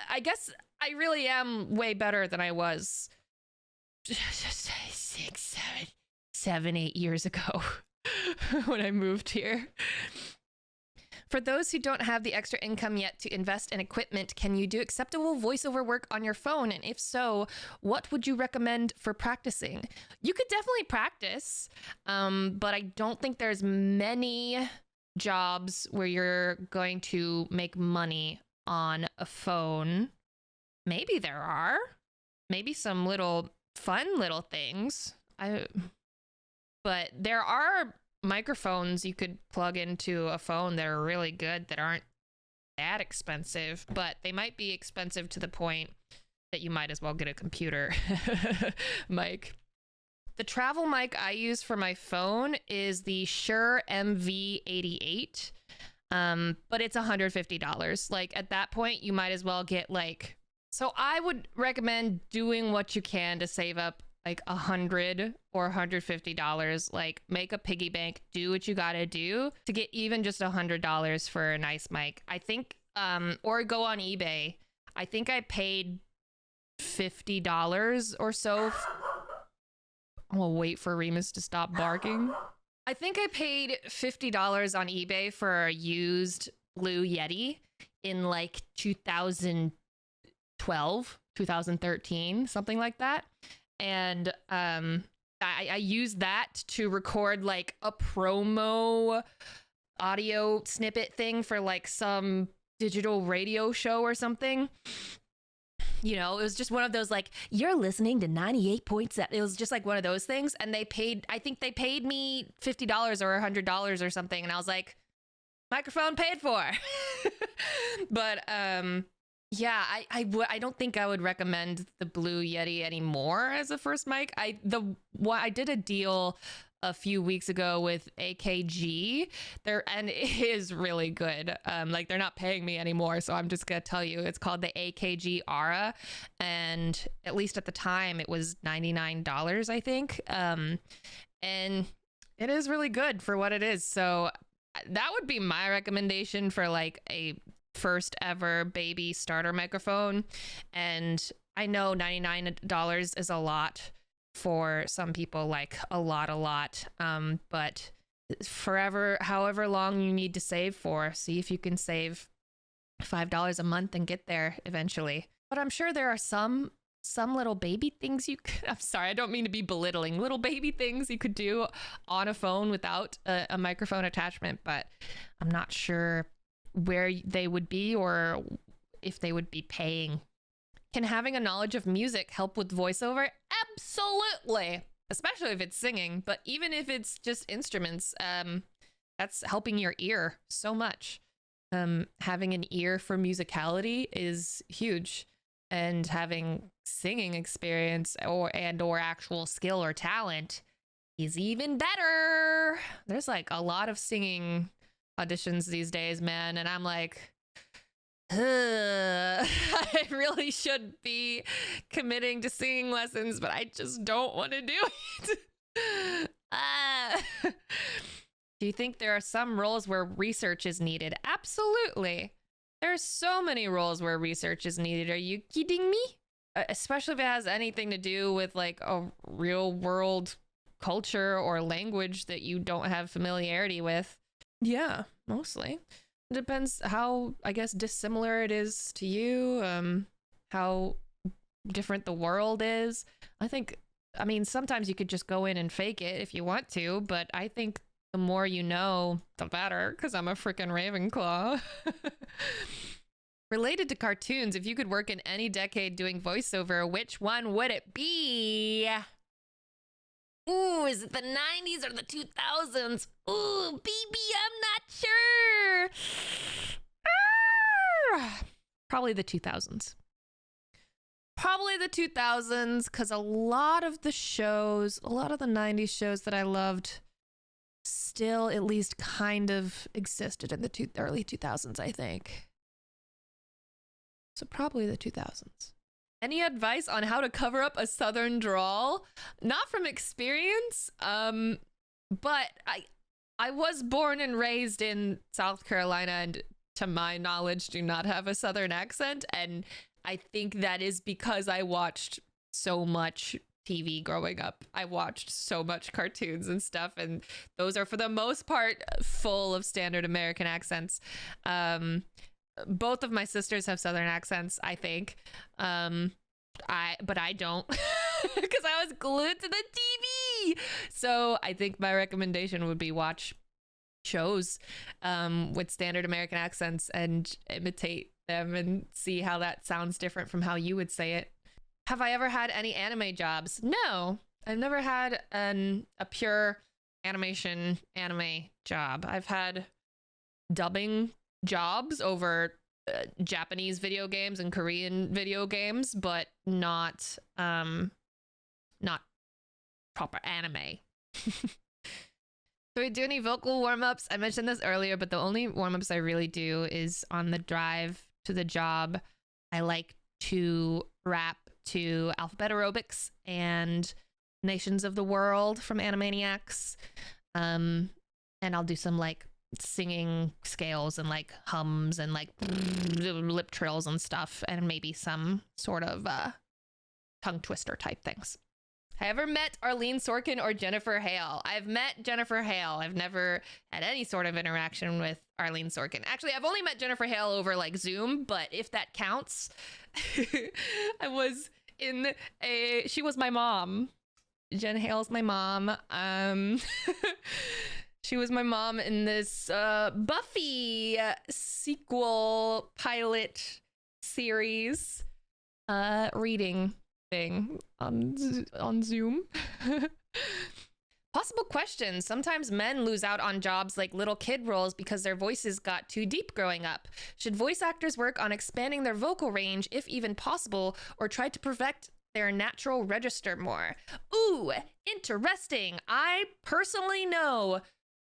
I guess I really am way better than I was 8 years ago when I moved here. For those who don't have the extra income yet to invest in equipment, can you do acceptable voiceover work on your phone? And if so, what would you recommend for practicing? You could definitely practice, but I don't think there's many jobs where you're going to make money on a phone. Maybe there are. Maybe some fun little things. But there are microphones you could plug into a phone that are really good, that aren't that expensive, but they might be expensive to the point that you might as well get a computer mic. The travel mic I use for my phone is the Shure MV88, but it's $150. Like, at that point, you might as well get so I would recommend doing what you can to save up like $100 or $150. Like, make a piggy bank, do what you gotta do to get even just $100 for a nice mic. I think, or go on eBay. I think I paid $50 or so. I'll wait for Remus to stop barking. I think I paid $50 on eBay for a used Blue Yeti in like 2012, 2013, something like that. And I used that to record like a promo audio snippet thing for like some digital radio show or something. It was just one of those, like, you're listening to 98.7. It was just like one of those things. And I think they paid me $50 or $100 or something. And I was like, microphone paid for. But yeah, I don't think I would recommend the Blue Yeti anymore as a first mic. I did a deal a few weeks ago with AKG and it is really good. Like, they're not paying me anymore, so I'm just gonna tell you, it's called the AKG Aura, and at least at the time it was $99, I think. And it is really good for what it is. So that would be my recommendation for like a first ever baby starter microphone. And I know $99 is a lot for some people, like a lot. But however long you need to save for, see if you can save $5 a month and get there eventually. But I'm sure there are some little baby things I'm sorry, I don't mean to be belittling, little baby things you could do on a phone without a microphone attachment, but I'm not sure where they would be or if they would be paying. Can having a knowledge of music help with voiceover? Absolutely, especially if it's singing. But even if it's just instruments, that's helping your ear so much. Having an ear for musicality is huge, and having singing experience or actual skill or talent is even better. There's like a lot of singing auditions these days, man, and I'm like, I really should be committing to singing lessons, but I just don't want to do it. Do you think there are some roles where research is needed? Absolutely. There's so many roles where research is needed. Are you kidding me? Especially if it has anything to do with like a real world culture or language that you don't have familiarity with. Yeah, mostly. It depends how, I guess, dissimilar it is to you. how different the world is. I mean, sometimes you could just go in and fake it if you want to, but I think the more you know, the better, because I'm a freaking Ravenclaw. Related to cartoons, if you could work in any decade doing voiceover, which one would it be? Ooh, is it the 90s or the 2000s? Ooh, baby, I'm not sure. Probably the 2000s. Probably the 2000s, because a lot of the 90s shows that I loved still at least kind of existed in the early 2000s, I think. So probably the 2000s. Any advice on how to cover up a Southern drawl? Not from experience, but I was born and raised in South Carolina, and to my knowledge, do not have a Southern accent. And I think that is because I watched so much TV growing up. I watched so much cartoons and stuff, and those are for the most part full of standard American accents. Both of my sisters have Southern accents, I think. But I don't, because I was glued to the TV. So I think my recommendation would be watch shows with standard American accents and imitate them and see how that sounds different from how you would say it. Have I ever had any anime jobs? No, I've never had a pure anime job. I've had dubbing jobs over Japanese video games and Korean video games, but not proper anime. Do we do any vocal warm-ups? I mentioned this earlier, but the only warm-ups I really do is on the drive to the job. I like to rap to Alphabet Aerobics and Nations of the World from Animaniacs. And I'll do some like singing scales and like hums and like lip trills and stuff, and maybe some sort of tongue twister type things. Have I ever met Arlene Sorkin or Jennifer Hale? I've met Jennifer Hale. I've never had any sort of interaction with Arlene Sorkin. Actually, I've only met Jennifer Hale over like Zoom, but if that counts, I was she was my mom. Jen Hale's my mom. She was my mom in this Buffy sequel pilot series reading thing on Zoom. Possible question. Sometimes men lose out on jobs like little kid roles because their voices got too deep growing up. Should voice actors work on expanding their vocal range, if even possible, or try to perfect their natural register more? Ooh, interesting. I personally know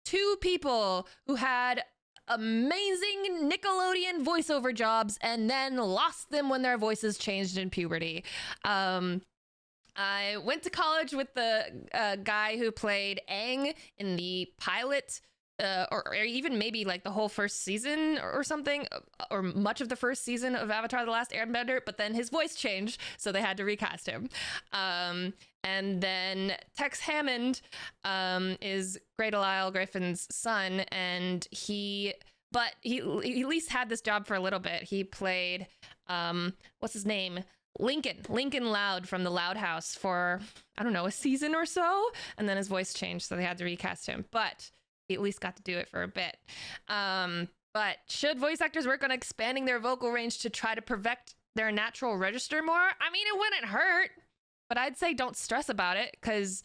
2 people who had amazing Nickelodeon voiceover jobs and then lost them when their voices changed in puberty. I went to college with the guy who played Aang in the pilot, or even maybe like the whole first season or something, or much of the first season of Avatar: The Last Airbender, but then his voice changed, so they had to recast him. And then Tex Hammond is Great Lyle Griffin's son, and he at least had this job for a little bit. He played, what's his name? Lincoln Loud from the Loud House for, I don't know, a season or so, and then his voice changed, so they had to recast him, but he at least got to do it for a bit. But should voice actors work on expanding their vocal range to try to perfect their natural register more? I mean, it wouldn't hurt, but I'd say don't stress about it, because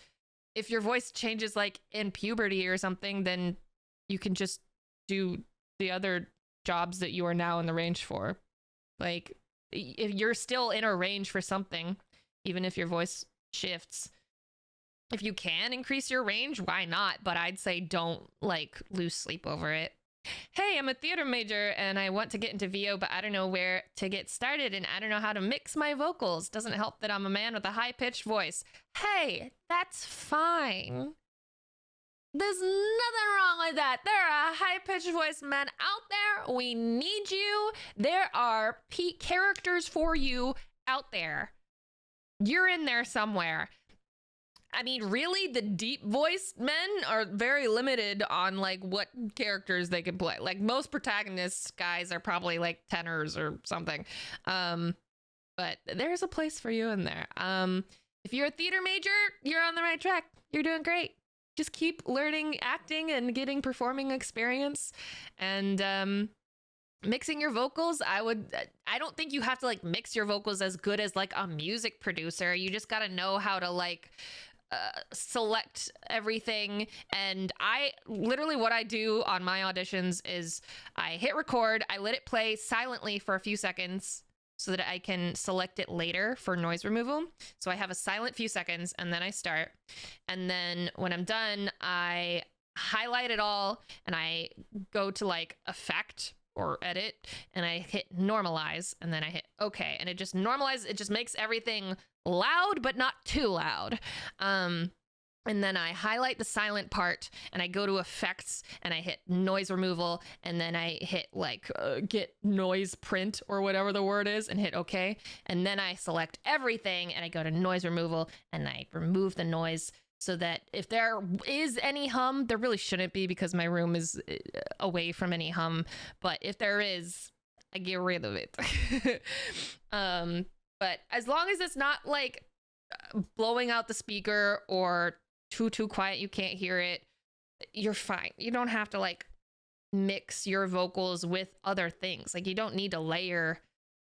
if your voice changes like in puberty or something, then you can just do the other jobs that you are now in the range for. Like, if you're still in a range for something, even if your voice shifts, if you can increase your range, why not? But I'd say don't like lose sleep over it. Hey, I'm a theater major and I want to get into VO, but I don't know where to get started and I don't know how to mix my vocals. Doesn't help that I'm a man with a high-pitched voice. Hey, that's fine. There's nothing wrong with that. There are high-pitched voice men out there. We need you. There are characters for you out there. You're in there somewhere. I mean, really, the deep voiced men are very limited on like what characters they can play. Like most protagonists guys are probably like tenors or something. But but there's a place for you in there. If you're a theater major, you're on the right track. You're doing great. Just keep learning acting and getting performing experience, and mixing your vocals. I don't think you have to like mix your vocals as good as like a music producer. You just got to know how to like select everything. And I literally, what I do on my auditions is I hit record, I let it play silently for a few seconds so that I can select it later for noise removal. So I have a silent few seconds and then I start. And then when I'm done, I highlight it all and I go to like effect or edit and I hit normalize and then I hit okay, and it just normalizes. It just makes everything loud but not too loud. And then I highlight the silent part and I go to effects and I hit noise removal and then I hit like get noise print or whatever the word is and hit okay. And then I select everything and I go to noise removal and I remove the noise so that if there is any hum, there really shouldn't be because my room is away from any hum. But if there is, I get rid of it. But as long as it's not like blowing out the speaker or too quiet, you can't hear it, you're fine. You don't have to like mix your vocals with other things. Like you don't need to layer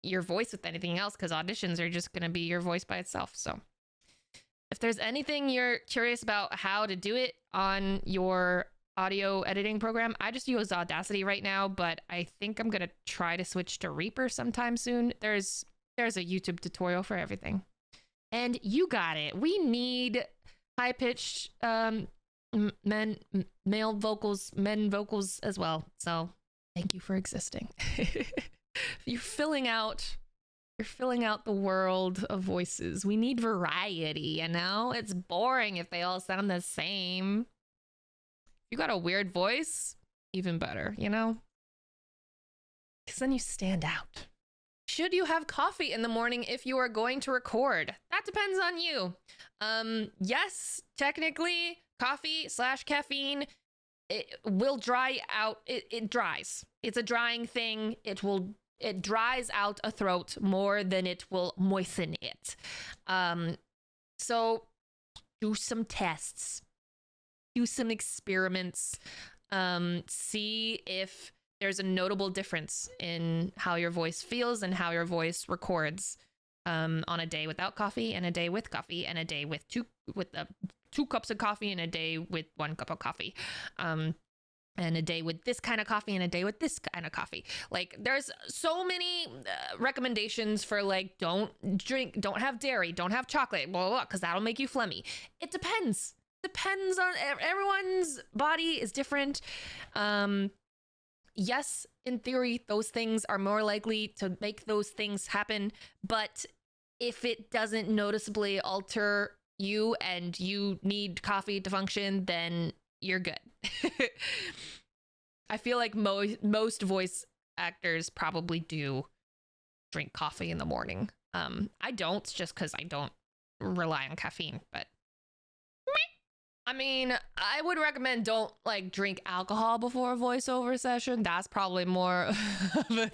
your voice with anything else because auditions are just going to be your voice by itself. So if there's anything you're curious about how to do it on your audio editing program, I just use Audacity right now, but I think I'm going to try to switch to Reaper sometime soon. There's a YouTube tutorial for everything. And you got it. We need high-pitched men vocals as well. So thank you for existing. You're filling out the world of voices. We need variety, you know? It's boring if they all sound the same. You got a weird voice, even better, you know? Because then you stand out. Should you have coffee in the morning if you are going to record? That depends on you. Yes, technically, coffee/caffeine, it will dry out. It dries. It's a drying thing. It dries out a throat more than it will moisten it. So do some tests, do some experiments, see if there's a notable difference in how your voice feels and how your voice records on a day without coffee and a day with coffee and a day with two cups of coffee and a day with 1 cup of coffee. And a day with this kind of coffee and a day with this kind of coffee. Like there's so many recommendations for like, don't have dairy, don't have chocolate, blah, blah, blah, because that'll make you phlegmy. It depends on everyone's body is different. Yes, in theory, those things are more likely to make those things happen. But if it doesn't noticeably alter you and you need coffee to function, then you're good. I feel like most voice actors probably do drink coffee in the morning. I don't, just because I don't rely on caffeine, but I mean, I would recommend don't like drink alcohol before a voiceover session. That's probably more of a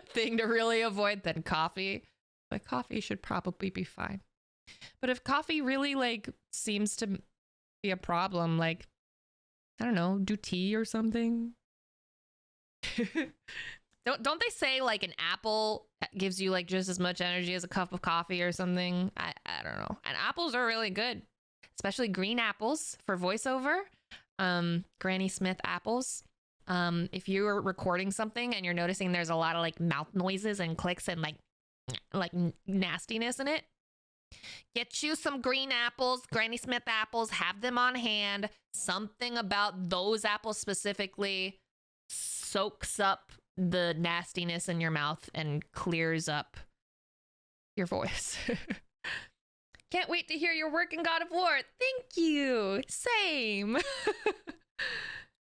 thing to really avoid than coffee. But coffee should probably be fine. But if coffee really like seems to be a problem, like, I don't know, do tea or something. Don't they say like an apple gives you like just as much energy as a cup of coffee or something? I don't know. And apples are really good, especially green apples for voiceover. Granny Smith apples. If you're recording something and you're noticing there's a lot of like mouth noises and clicks and like nastiness in it, get you some green apples, Granny Smith apples, have them on hand. Something about those apples specifically soaks up the nastiness in your mouth and clears up your voice. Can't wait to hear your work in God of War. Thank you. Same.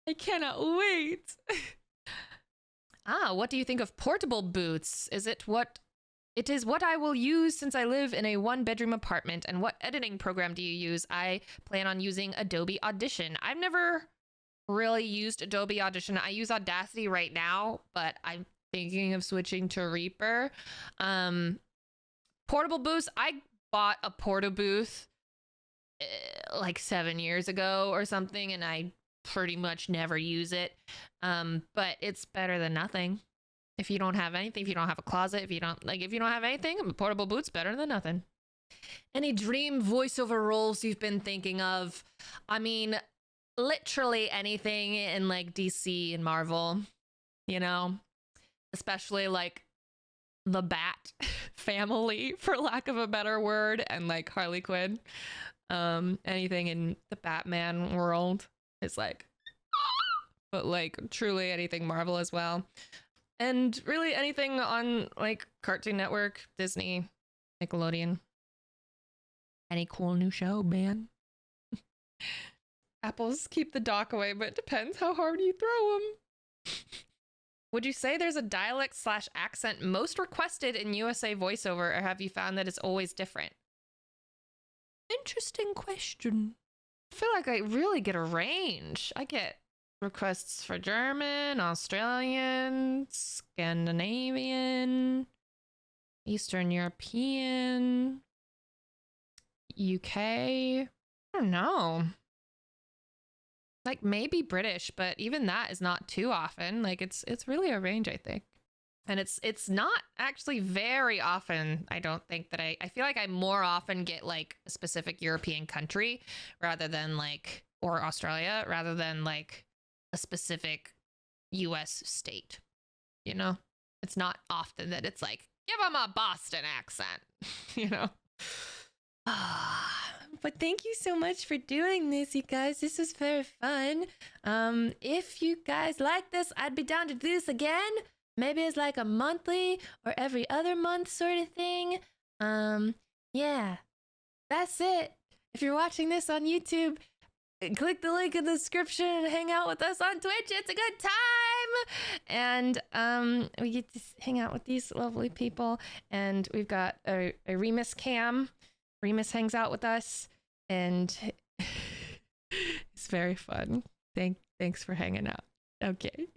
I cannot wait. What do you think of portable booths? It is what I will use since I live in a 1-bedroom apartment. And what editing program do you use? I plan on using Adobe Audition. I've never really used Adobe Audition. I use Audacity right now, but I'm thinking of switching to Reaper. Portable booths. I bought a porta booth like 7 years ago or something, and I pretty much never use it. But it's better than nothing. If you don't have anything, if you don't have a closet, if you don't have anything, a portable booth's better than nothing. Any dream voiceover roles you've been thinking of? I mean, literally anything in like DC and Marvel, you know, especially like the Bat family, for lack of a better word, and like Harley Quinn. Anything in the Batman world is like, but like truly anything Marvel as well. And really anything on like Cartoon Network, Disney, Nickelodeon. Any cool new show, man. Apples keep the dock away, but it depends how hard you throw them. Would you say there's a dialect/accent most requested in USA voiceover, or have you found that it's always different? Interesting question. I feel like I really get a range. I get requests for German, Australian, Scandinavian, Eastern European, UK. I don't know. Like maybe British, but even that is not too often. Like it's really a range, I think. And it's not actually very often, I don't think, that I feel like I more often get like a specific European country rather than like, or Australia, rather than like a specific US state, you know? It's not often that it's like, give them a Boston accent, you know? But thank you so much for doing this, you guys. This was very fun. If you guys like this, I'd be down to do this again. Maybe it's like a monthly or every other month sort of thing. Yeah, that's it. If you're watching this on YouTube, click the link in the description and hang out with us on Twitch. It's a good time. And we get to hang out with these lovely people. And we've got a Remus cam. Remus hangs out with us, and it's very fun. Thanks for hanging out. Okay.